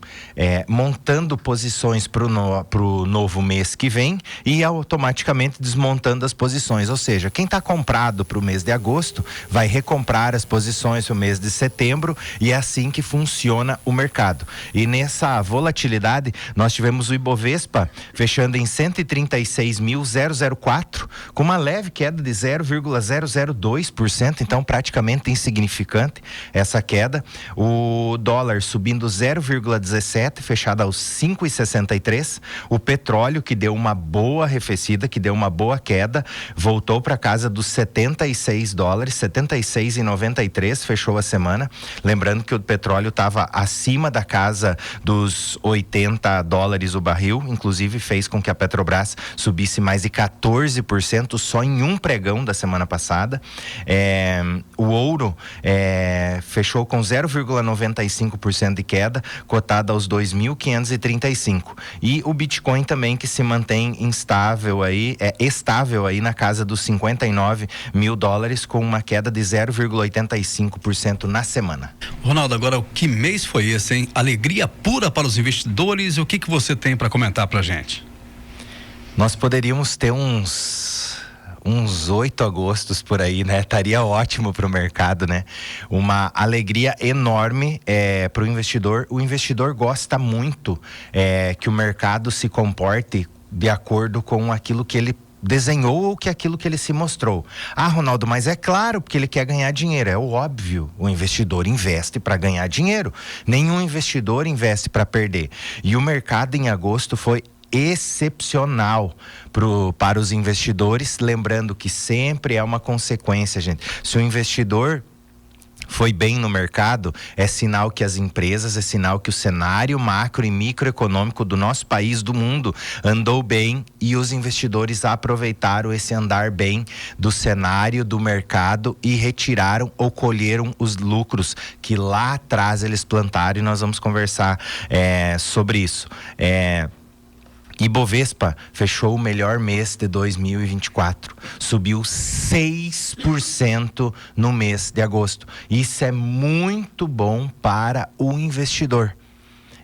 montando posições para o novo mês que vem e automaticamente desmontando as posições. Ou seja, quem está comprado para o mês de agosto vai recomprar as posições para o mês de setembro, e é assim que funciona o mercado. E nessa volatilidade nós tivemos o Ibovespa fechando em 136.004, com uma leve queda de 0,002%, então praticamente insignificante essa queda. O dólar subindo 0,17, fechado aos 5,63. O petróleo, que deu uma boa arrefecida, que deu uma boa queda, voltou para casa dos $76, 76,93, fechou a semana. Lembrando que o petróleo estava acima da casa dos $80 o barril, inclusive fez com que a Petrobras subisse mais de 14% só em um pregão da semana passada. O ouro fechou com 0,95% de queda, cotada aos 2.535. E o Bitcoin também, que se mantém estável aí na casa dos $59 mil, com uma queda de 0,85% na semana. Ronaldo, agora que mês foi esse, hein? Alegria pura para os investidores. O que você tem para comentar pra gente? Nós poderíamos ter uns 8 agostos por aí, né? Estaria ótimo para o mercado, né? Uma alegria enorme para o investidor. O investidor gosta muito que o mercado se comporte de acordo com aquilo que ele desenhou ou que aquilo que ele se mostrou. Ah, Ronaldo, mas é claro, porque ele quer ganhar dinheiro. É óbvio, o investidor investe para ganhar dinheiro. Nenhum investidor investe para perder. E o mercado em agosto foi excepcional para os investidores, lembrando que sempre é uma consequência, gente. Se o investidor foi bem no mercado, é sinal que as empresas, é sinal que o cenário macro e microeconômico do nosso país, do mundo, andou bem, e os investidores aproveitaram esse andar bem do cenário, do mercado, e retiraram ou colheram os lucros que lá atrás eles plantaram, e nós vamos conversar sobre isso. Ibovespa fechou o melhor mês de 2024, subiu 6% no mês de agosto. Isso é muito bom para o investidor.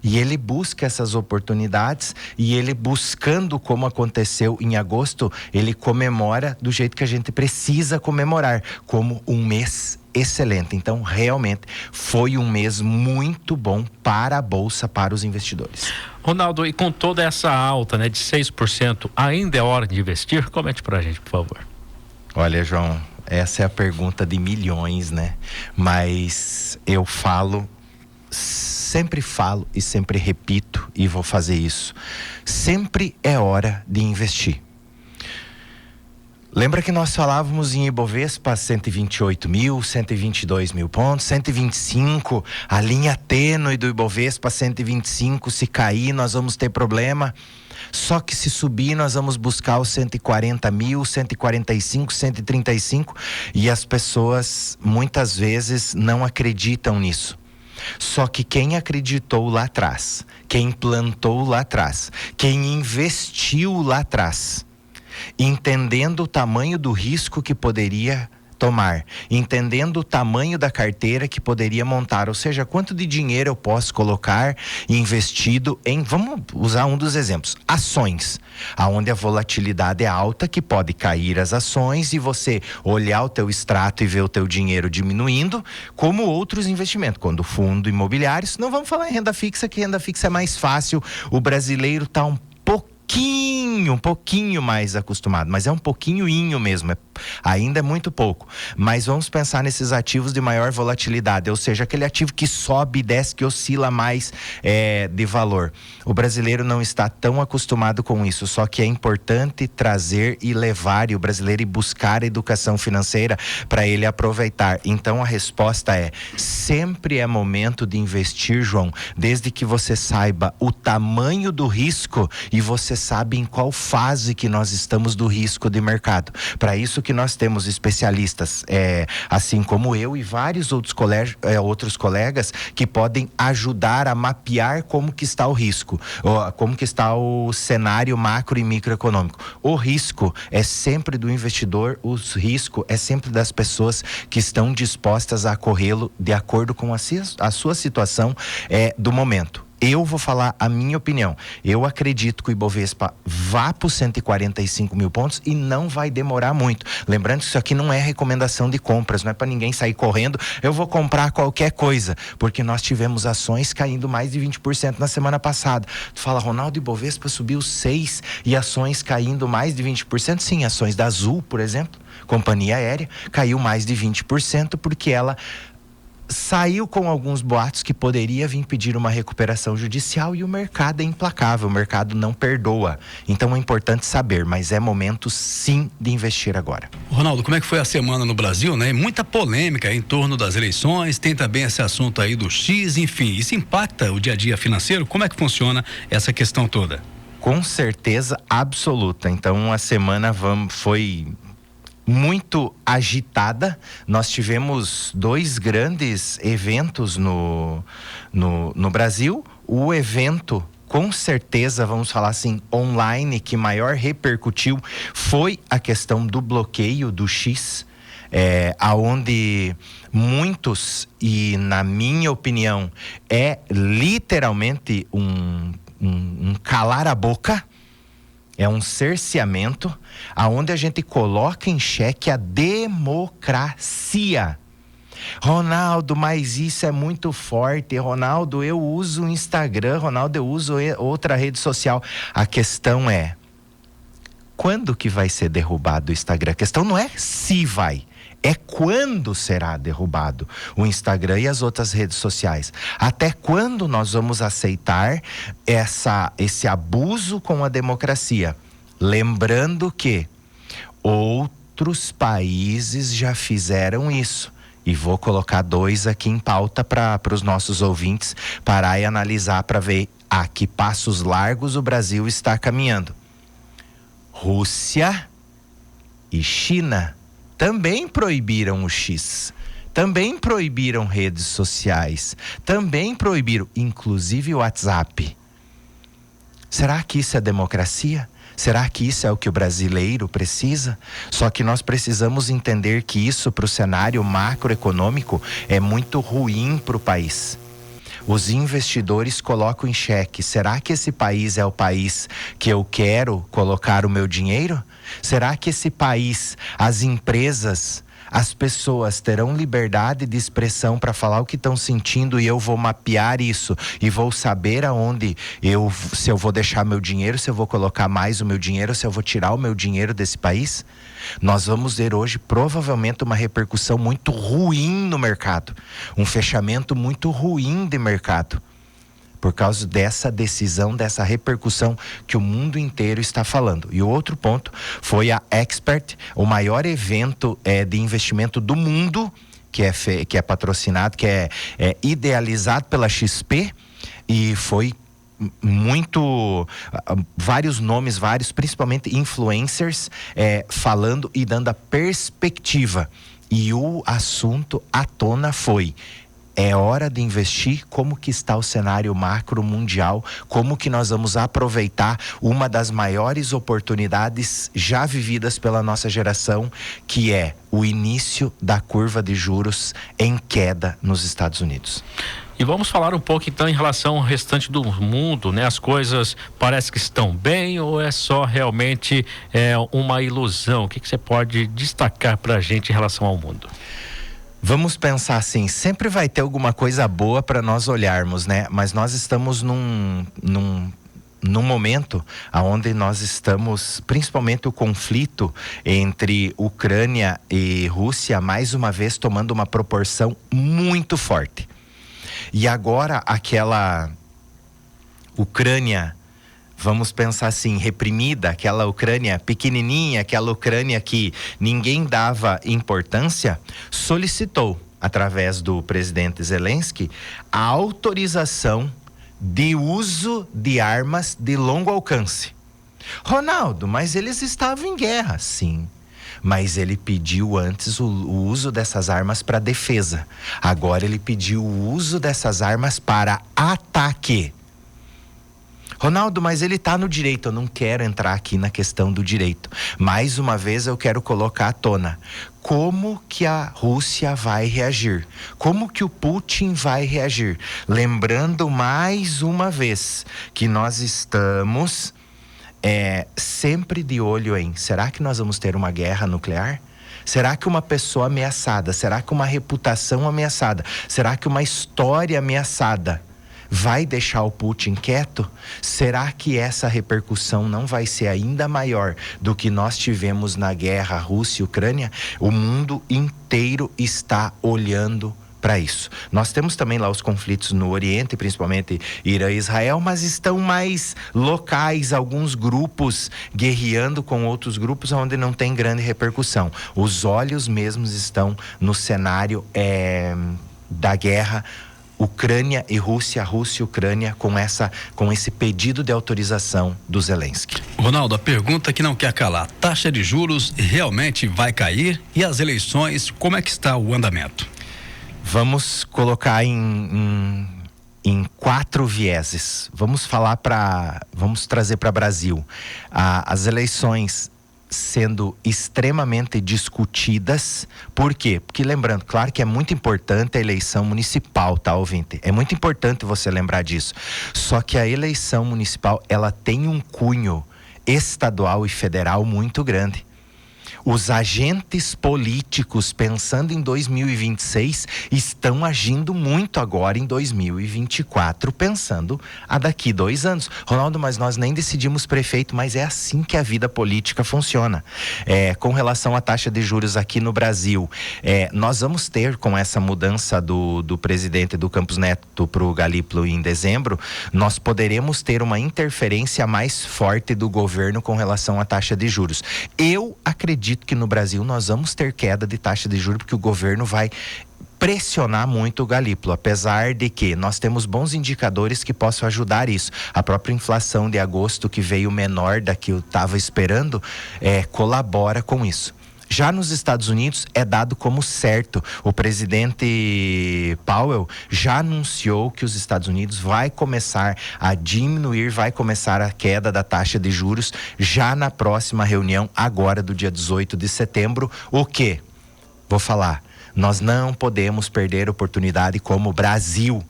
E ele busca essas oportunidades, e ele, buscando como aconteceu em agosto, ele comemora do jeito que a gente precisa comemorar, como um mês excelente. Então, realmente, foi um mês muito bom para a Bolsa, para os investidores. Ronaldo, e com toda essa alta, né, de 6%, ainda é hora de investir? Comente pra gente, por favor. Olha, João, essa é a pergunta de milhões, né? Mas eu sempre falo e sempre repito, e vou fazer isso. Sempre é hora de investir. Lembra que nós falávamos em Ibovespa 128 mil, 122 mil pontos, 125, a linha tênue do Ibovespa 125, se cair nós vamos ter problema. Só que se subir nós vamos buscar os 140 mil, 145, 135, e as pessoas muitas vezes não acreditam nisso. Só que quem acreditou lá atrás, quem plantou lá atrás, quem investiu lá atrás, entendendo o tamanho do risco que poderia tomar, entendendo o tamanho da carteira que poderia montar, ou seja, quanto de dinheiro eu posso colocar investido em, vamos usar um dos exemplos, ações, aonde a volatilidade é alta, que pode cair as ações e você olhar o teu extrato e ver o teu dinheiro diminuindo, como outros investimentos, quando fundo imobiliário, não vamos falar em renda fixa, que renda fixa é mais fácil, o brasileiro está um pouquinho mais acostumado, mas é um pouquinho mesmo, ainda é muito pouco, mas vamos pensar nesses ativos de maior volatilidade, ou seja, aquele ativo que sobe e desce, que oscila mais de valor. O brasileiro não está tão acostumado com isso, só que é importante trazer e levar, e o brasileiro ir buscar educação financeira para ele aproveitar. Então a resposta é: sempre é momento de investir, João, desde que você saiba o tamanho do risco e você sabe em qual qual fase que nós estamos do risco de mercado. Para isso que nós temos especialistas, assim como eu e vários outros colegas que podem ajudar a mapear como que está o risco, como que está o cenário macro e microeconômico. O risco é sempre do investidor, o risco é sempre das pessoas que estão dispostas a corrê-lo de acordo com a sua situação do momento. Eu vou falar a minha opinião. Eu acredito que o Ibovespa vá para os 145 mil pontos e não vai demorar muito. Lembrando que isso aqui não é recomendação de compras, não é para ninguém sair correndo, eu vou comprar qualquer coisa, porque nós tivemos ações caindo mais de 20% na semana passada. Tu fala, Ronaldo, Ibovespa subiu 6% e ações caindo mais de 20%? Sim, ações da Azul, por exemplo, companhia aérea, caiu mais de 20% porque ela saiu com alguns boatos que poderia vir pedir uma recuperação judicial e o mercado é implacável, o mercado não perdoa. Então é importante saber, mas é momento sim de investir agora. Ronaldo, como é que foi a semana no Brasil, né? Muita polêmica em torno das eleições, tem também esse assunto aí do X, enfim, isso impacta o dia a dia financeiro? Como é que funciona essa questão toda? Com certeza absoluta. Então a semana foi muito agitada. Nós tivemos 2 grandes eventos no Brasil. O evento, com certeza, vamos falar assim, online, que maior repercutiu foi a questão do bloqueio do X, aonde muitos, e na minha opinião, é literalmente um calar a boca. É um cerceamento aonde a gente coloca em xeque a democracia. Ronaldo, mas isso é muito forte. Ronaldo, eu uso o Instagram. Ronaldo, eu uso outra rede social. A questão é, quando que vai ser derrubado o Instagram? A questão não é se vai, é quando será derrubado o Instagram e as outras redes sociais. Até quando nós vamos aceitar esse abuso com a democracia? Lembrando que outros países já fizeram isso. E vou colocar 2 aqui em pauta para os nossos ouvintes parar e analisar para ver a que passos largos o Brasil está caminhando. Rússia e China também proibiram o X, também proibiram redes sociais, também proibiram, inclusive o WhatsApp. Será que isso é democracia? Será que isso é o que o brasileiro precisa? Só que nós precisamos entender que isso para o cenário macroeconômico é muito ruim para o país. Os investidores colocam em xeque, será que esse país é o país que eu quero colocar o meu dinheiro? Será que esse país, as empresas, as pessoas terão liberdade de expressão para falar o que estão sentindo e eu vou mapear isso e vou saber aonde se eu vou deixar meu dinheiro, se eu vou colocar mais o meu dinheiro, se eu vou tirar o meu dinheiro desse país? Nós vamos ver hoje provavelmente uma repercussão muito ruim no mercado, um fechamento muito ruim de mercado, por causa dessa decisão, dessa repercussão que o mundo inteiro está falando. E o outro ponto foi a Expert, o maior evento de investimento do mundo, que é patrocinado, que é idealizado pela XP, e foi vários nomes, principalmente influencers, falando e dando a perspectiva. E o assunto à tona foi: é hora de investir. Como que está o cenário macro mundial? Como que nós vamos aproveitar uma das maiores oportunidades já vividas pela nossa geração, que é o início da curva de juros em queda nos Estados Unidos? E vamos falar um pouco então em relação ao restante do mundo, né? As coisas parece que estão bem ou é só realmente uma ilusão? O que você pode destacar para a gente em relação ao mundo? Vamos pensar assim, sempre vai ter alguma coisa boa para nós olharmos, né? Mas nós estamos num momento onde nós estamos, principalmente o conflito entre Ucrânia e Rússia, mais uma vez tomando uma proporção muito forte. E agora aquela Ucrânia, vamos pensar assim, reprimida, aquela Ucrânia pequenininha, aquela Ucrânia que ninguém dava importância, solicitou, através do presidente Zelensky, a autorização de uso de armas de longo alcance. Ronaldo, mas eles estavam em guerra. Sim, mas ele pediu antes o uso dessas armas para defesa. Agora ele pediu o uso dessas armas para ataque. Ronaldo, mas ele está no direito. Eu não quero entrar aqui na questão do direito. Mais uma vez eu quero colocar à tona. Como que a Rússia vai reagir? Como que o Putin vai reagir? Lembrando mais uma vez que nós estamos sempre de olho em: será que nós vamos ter uma guerra nuclear? Será que uma pessoa ameaçada? Será que uma reputação ameaçada? Será que uma história ameaçada vai deixar o Putin quieto? Será que essa repercussão não vai ser ainda maior do que nós tivemos na guerra Rússia e Ucrânia? O mundo inteiro está olhando para isso. Nós temos também lá os conflitos no Oriente, principalmente Irã e Israel, mas estão mais locais, alguns grupos guerreando com outros grupos onde não tem grande repercussão. Os olhos mesmos estão no cenário da guerra Ucrânia e Rússia, Rússia e Ucrânia, com esse pedido de autorização do Zelensky. Ronaldo, a pergunta que não quer calar: taxa de juros realmente vai cair? E as eleições, como é que está o andamento? Vamos colocar em 4 vieses. Vamos trazer para o Brasil. As eleições sendo extremamente discutidas. Por quê? Porque, lembrando, claro que é muito importante a eleição municipal, tá, ouvinte? É muito importante você lembrar disso. Só que a eleição municipal, ela tem um cunho estadual e federal muito grande. Os agentes políticos, pensando em 2026, estão agindo muito agora em 2024, pensando a daqui 2 anos. Ronaldo, mas nós nem decidimos prefeito, mas é assim que a vida política funciona. Com relação à taxa de juros aqui no Brasil, nós vamos ter, com essa mudança do presidente do Campos Neto para o Galípolo em dezembro, nós poderemos ter uma interferência mais forte do governo com relação à taxa de juros. Eu acredito que no Brasil nós vamos ter queda de taxa de juros, porque o governo vai pressionar muito o Galípolo, apesar de que nós temos bons indicadores que possam ajudar isso. A própria inflação de agosto, que veio menor da que eu estava esperando, colabora com isso. Já nos Estados Unidos é dado como certo. O presidente Powell já anunciou que os Estados Unidos vai começar a diminuir, vai começar a queda da taxa de juros já na próxima reunião, agora do dia 18 de setembro. O quê? Vou falar. Nós não podemos perder a oportunidade como Brasil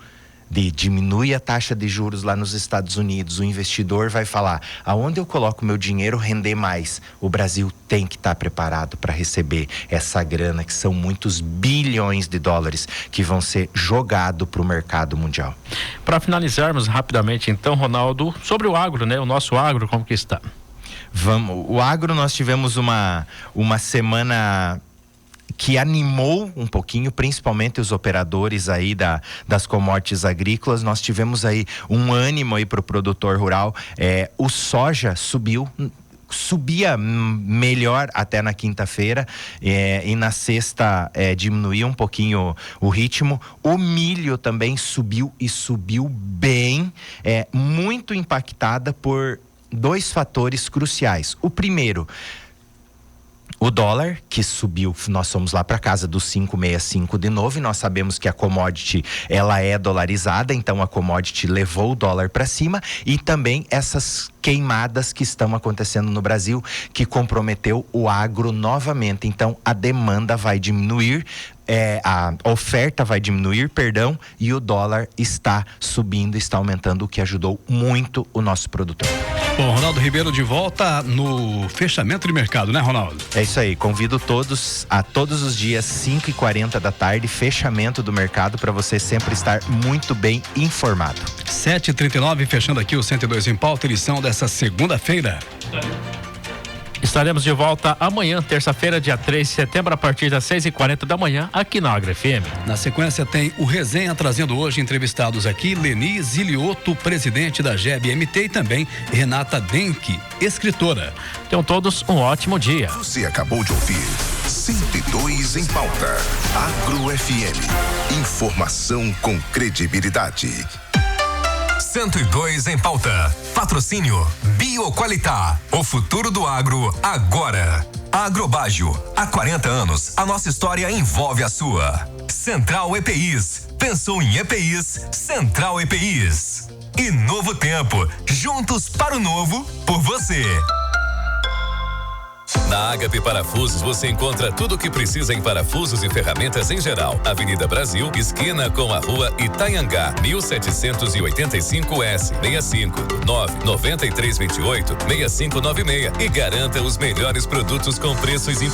de diminuir a taxa de juros lá nos Estados Unidos. O investidor vai falar: aonde eu coloco meu dinheiro render mais? O Brasil tem que estar preparado para receber essa grana, que são muitos bilhões de dólares que vão ser jogados para o mercado mundial. Para finalizarmos rapidamente então, Ronaldo, sobre o agro, né? O nosso agro, como que está? O agro, nós tivemos uma semana que animou um pouquinho, principalmente os operadores aí das commodities agrícolas. Nós tivemos aí um ânimo aí para o produtor rural. O soja subia melhor até na quinta-feira, e na sexta diminuiu um pouquinho o ritmo. O milho também subiu, e subiu bem, muito impactada por 2 fatores cruciais. O primeiro, o dólar, que subiu, nós fomos lá para casa dos 5,65 de novo, e nós sabemos que a commodity, ela é dolarizada, então a commodity levou o dólar para cima, e também essas queimadas que estão acontecendo no Brasil, que comprometeu o agro novamente. Então a demanda vai diminuir, a oferta vai diminuir, e o dólar está subindo, está aumentando, o que ajudou muito o nosso produtor. Bom, Ronaldo Ribeiro de volta no fechamento de mercado, né, Ronaldo? É isso aí, convido todos a todos os dias 5h40 da tarde, fechamento do mercado, para você sempre estar muito bem informado. 7h39, fechando aqui o 102 em pauta, edição dessa segunda-feira. Estaremos de volta amanhã, terça-feira, dia 3 de setembro, a partir das 6h40 da manhã, aqui na Agro FM. Na sequência tem o Resenha, trazendo hoje entrevistados aqui Leni Zilioto, presidente da GEB-MT, e também Renata Denk, escritora. Tenham todos um ótimo dia. Você acabou de ouvir 102 em pauta. Agro FM. Informação com credibilidade. 102 em pauta. Patrocínio Bioqualitar. O futuro do agro agora. Agrobágio. Há 40 anos, a nossa história envolve a sua. Central EPIs. Pensou em EPIs? Central EPIs. E Novo Tempo. Juntos para o novo, por você. Na Agape Parafusos você encontra tudo o que precisa em parafusos e ferramentas em geral. Avenida Brasil, esquina com a Rua Itanhangá, 1785S, 65 99328 6596 e garanta os melhores produtos com preços imbatíveis.